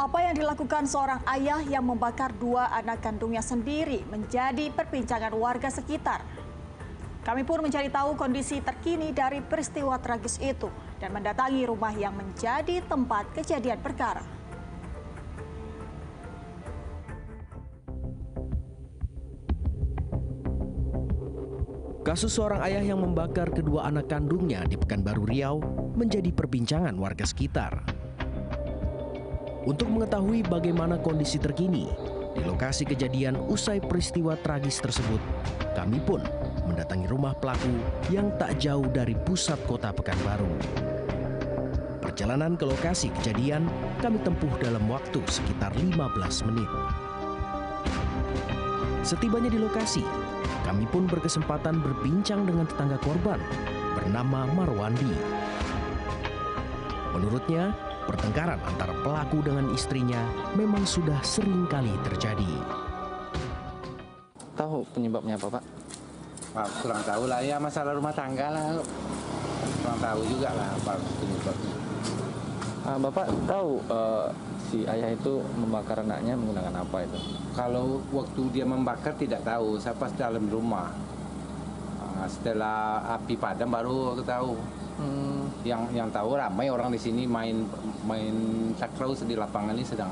Apa yang dilakukan seorang ayah yang membakar dua anak kandungnya sendiri menjadi perbincangan warga sekitar. Kami pun mencari tahu kondisi terkini dari peristiwa tragis itu dan mendatangi rumah yang menjadi tempat kejadian perkara. Kasus seorang ayah yang membakar kedua anak kandungnya di Pekanbaru Riau menjadi perbincangan warga sekitar. Untuk mengetahui bagaimana kondisi terkini di lokasi kejadian usai peristiwa tragis tersebut, kami pun mendatangi rumah pelaku yang tak jauh dari pusat kota Pekanbaru. Perjalanan ke lokasi kejadian kami tempuh dalam waktu sekitar 15 menit. Setibanya di lokasi, kami pun berkesempatan berbincang dengan tetangga korban bernama Marwandi. Menurutnya, pertengkaran antara pelaku dengan istrinya memang sudah sering kali terjadi. Tahu penyebabnya apa, Pak? Kurang tahu lah, ya masalah rumah tangga lah. Kurang tahu juga lah apa penyebabnya. Bapak tahu si ayah itu membakar anaknya menggunakan apa itu? Kalau waktu dia membakar tidak tahu, saya pas dalam rumah. Setelah api padam baru aku tahu. Yang tahu ramai orang di sini main takraw di lapangan ini sedang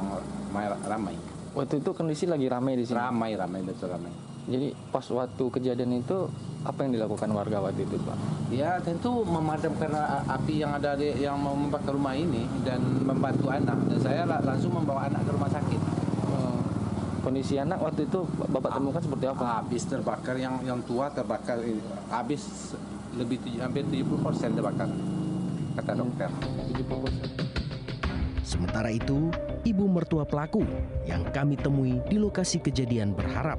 ramai. Waktu itu kondisi lagi ramai di sini. Ramai betul ramai. Jadi pas waktu kejadian itu apa yang dilakukan warga waktu itu, Pak? Ya tentu memadamkan api yang ada yang mau membakar rumah ini dan membantu anak. Dan saya langsung membawa anak ke rumah sakit. Kondisi anak waktu itu Bapak temukan seperti apa? Habis terbakar, yang tua terbakar, habis lebih hampir 70% terbakar, kata dokter. 70%. Sementara itu, ibu mertua pelaku yang kami temui di lokasi kejadian berharap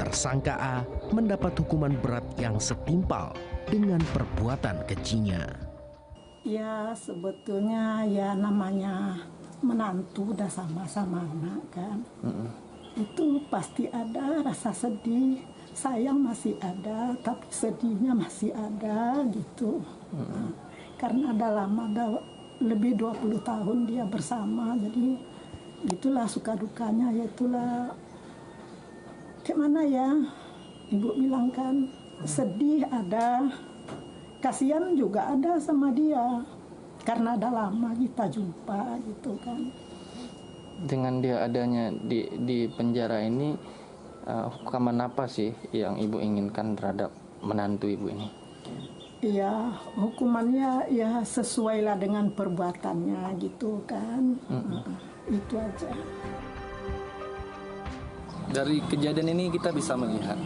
tersangka A mendapat hukuman berat yang setimpal dengan perbuatan kejinya. Ya sebetulnya ya namanya menantu udah sama-sama anak kan. Itu pasti ada rasa sedih, sayang masih ada, tapi sedihnya masih ada gitu. Karena ada lama, ada lebih 20 tahun dia bersama, jadi itulah suka dukanya, ya itulah gimana ya, ibu bilang kan sedih ada, kasihan juga ada sama dia, karena ada lama kita jumpa gitu kan. Dengan dia adanya di penjara ini, hukuman apa sih yang ibu inginkan terhadap menantu ibu ini? Iya, hukumannya ya sesuailah dengan perbuatannya gitu kan. Itu aja. Dari kejadian ini kita bisa melihat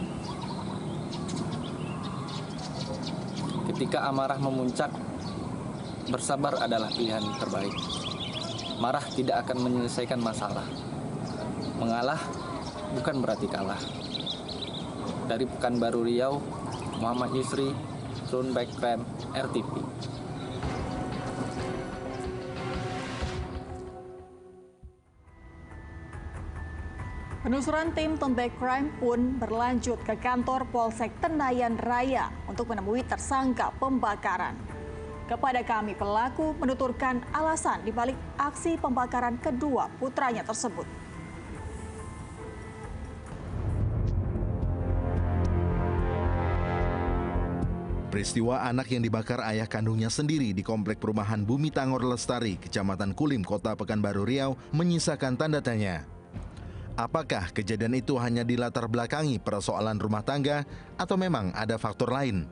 ketika amarah memuncak, bersabar adalah pilihan terbaik. Marah tidak akan menyelesaikan masalah. Mengalah bukan berarti kalah. Dari Pekanbaru Riau, Muhammad Yusri, Runback Crime, RTP. Penelusuran tim Runback Crime pun berlanjut ke kantor Polsek Tenayan Raya untuk menemui tersangka pembakaran. Kepada kami, pelaku menuturkan alasan dibalik aksi pembakaran kedua putranya tersebut. Peristiwa anak yang dibakar ayah kandungnya sendiri di Komplek Perumahan Bumi Tangor Lestari, Kecamatan Kulim, Kota Pekanbaru Riau, menyisakan tanda tanya. Apakah kejadian itu hanya dilatar belakangi persoalan rumah tangga atau memang ada faktor lain?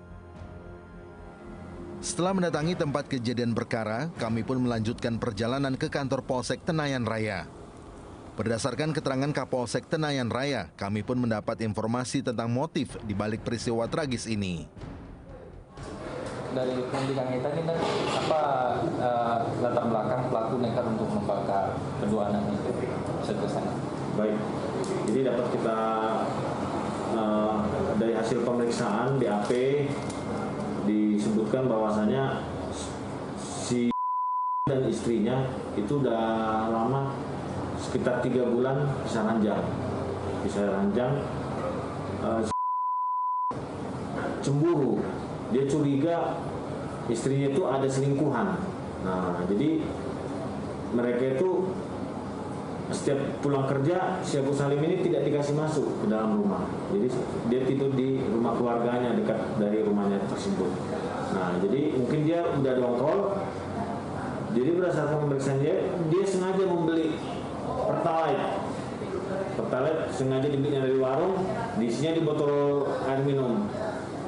Setelah mendatangi tempat kejadian perkara, kami pun melanjutkan perjalanan ke kantor Polsek Tenayan Raya. Berdasarkan keterangan Kapolsek Tenayan Raya, kami pun mendapat informasi tentang motif di balik peristiwa tragis ini. Dari pendidikan kita ini kan apa latar belakang pelaku nekat untuk membakar kedua anaknya itu selesai. Baik, jadi dapat kita dari hasil pemeriksaan BAP disebutkan bahwasanya si dan istrinya itu udah lama sekitar 3 bulan bisa ranjang, cemburu, dia curiga istrinya itu ada selingkuhan. Nah, jadi mereka itu setiap pulang kerja si Abu Salim ini tidak dikasih masuk ke dalam rumah. Jadi dia tidur di rumah keluarganya dekat dari rumahnya tersebut. Nah, jadi mungkin dia udah dongkol. Jadi berdasarkan pemeriksaan dia sengaja membeli Pertalite. Pertalite sengaja dibelinya dari warung, diisinya di botol air minum.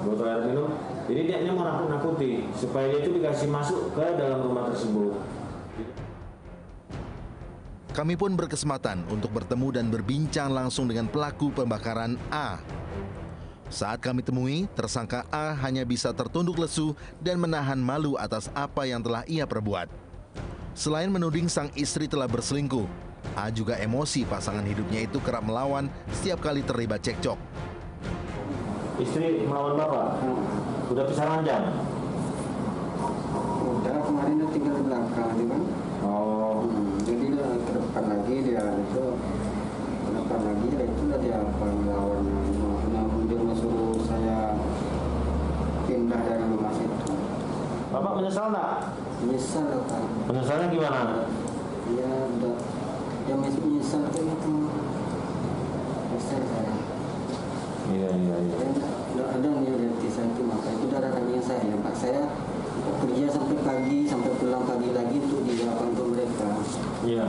Botol air minum. Jadi dia mau nakut-nakuti supaya dia itu dikasih masuk ke dalam rumah tersebut. Kami pun berkesempatan untuk bertemu dan berbincang langsung dengan pelaku pembakaran A. Saat kami temui, tersangka A hanya bisa tertunduk lesu dan menahan malu atas apa yang telah ia perbuat. Selain menuding sang istri telah berselingkuh, A juga emosi pasangan hidupnya itu kerap melawan setiap kali terlibat cekcok. Istri melawan bapak? Udah pisah ranjang? Udah, kemarin dia tinggal di belakang aja kan. Oh. Jadi ke depan lagi dia itu, ke depan lagi dia melawan. Dia suruh saya pindah dari rumah situ. Bapak menyesal nggak? Menyesal Pak. Penyesalnya gimana? Dia udah, dia menyesal kayak gitu. Menyesal saya. Iya. Udah ada nih hati saya itu, maka itu darah daging saya. Pak, saya kerja sampai pagi, sampai pulang pagi lagi untuk dijawabkan ke mereka. Iya.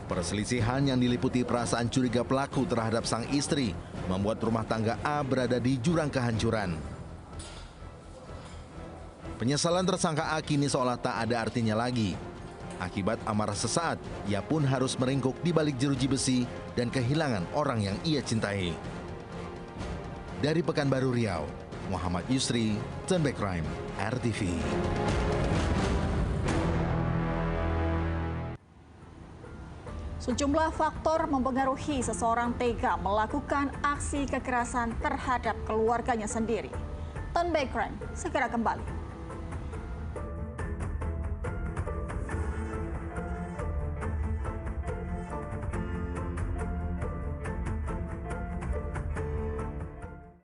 Perselisihan yang diliputi perasaan curiga pelaku terhadap sang istri membuat rumah tangga A berada di jurang kehancuran. Penyesalan tersangka A kini seolah tak ada artinya lagi. Akibat amarah sesaat, ia pun harus meringkuk di balik jeruji besi dan kehilangan orang yang ia cintai. Dari Pekanbaru Riau, Muhammad Yusri, Turn Back Crime, RTV. Sejumlah faktor mempengaruhi seseorang tega melakukan aksi kekerasan terhadap keluarganya sendiri. Turn Back Crime segera kembali.